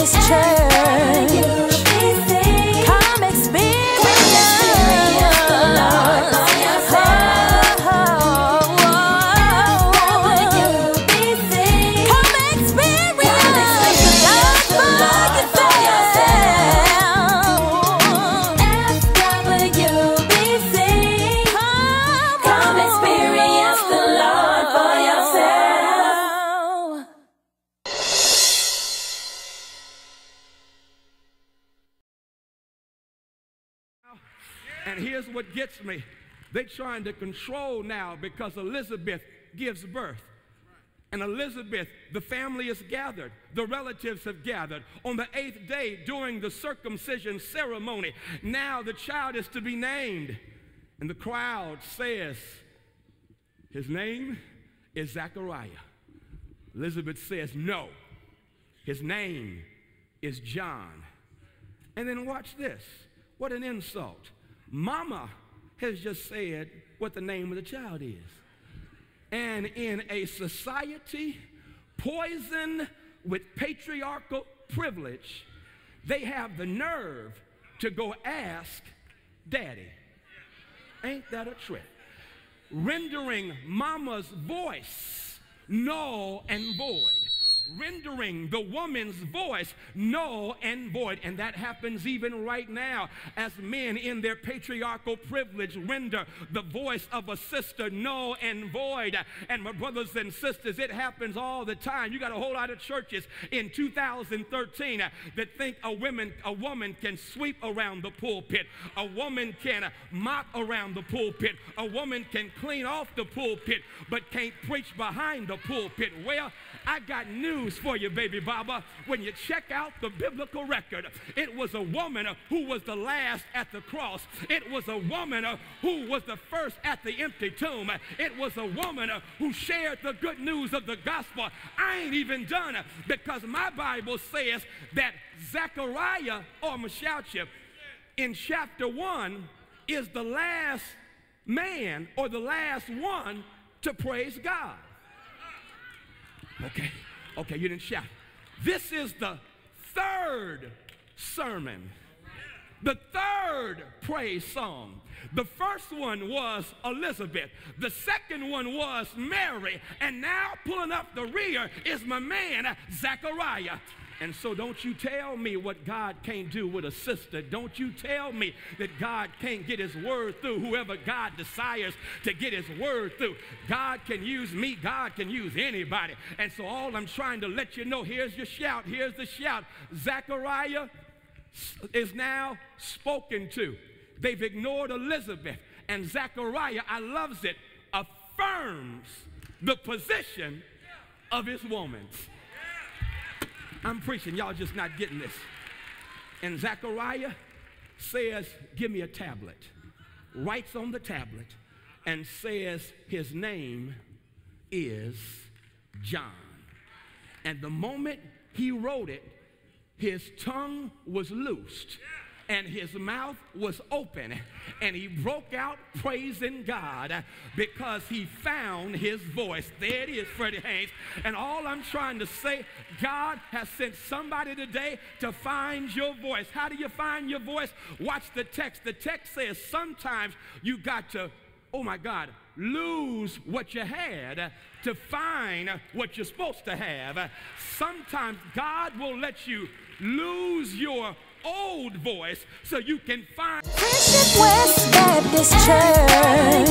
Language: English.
Baptist Church. Come experience the Lord for yourself. Come experience the Lord for yourself. FWBC. Come experience the Lord for yourself. And here's what gets me. They're trying to control now because Elizabeth gives birth. And Elizabeth, the family is gathered. The relatives have gathered. On the 8th day during the circumcision ceremony, now the child is to be named. And the crowd says, his name is Zachariah. Elizabeth says, no, his name is John. And then watch this. What an insult. Mama has just said what the name of the child is. And in a society poisoned with patriarchal privilege, they have the nerve to go ask daddy. Ain't that a trip? Rendering mama's voice null and void. Rendering the woman's voice null and void. And that happens even right now as men in their patriarchal privilege render the voice of a sister null and void. And my brothers and sisters, it happens all the time. You got a whole lot of churches in 2013 that think a woman can sweep around the pulpit. A woman can mop around the pulpit. A woman can clean off the pulpit but can't preach behind the pulpit. Well, I got news for you, baby Baba. When you check out the biblical record, it was a woman who was the last at the cross. It was a woman who was the first at the empty tomb. It was a woman who shared the good news of the gospel. I ain't even done because my Bible says that Zechariah, or Meshachia, in chapter 1 is the last man or the last one to praise God. Okay, you didn't shout. This is the third sermon, the third praise song. The first one was Elizabeth. The second one was Mary. And now pulling up the rear is my man, Zechariah. And so don't you tell me what God can't do with a sister. Don't you tell me that God can't get his word through whoever God desires to get his word through. God can use me. God can use anybody. And so all I'm trying to let you know, here's your shout. Here's the shout. Zechariah is now spoken to. They've ignored Elizabeth. And Zechariah, I loves it, affirms the position of his woman. I'm preaching, y'all just not getting this. And Zechariah says, give me a tablet. Writes on the tablet and says his name is John. And the moment he wrote it, his tongue was loosed and his mouth was open, and he broke out praising God because he found his voice. There it is, Freddie Haynes. And all I'm trying to say, God has sent somebody today to find your voice. How do you find your voice? Watch the text. The text says sometimes you got to, oh my God, lose what you had to find what you're supposed to have. Sometimes God will let you lose your old voice so you can find West Baptist Church.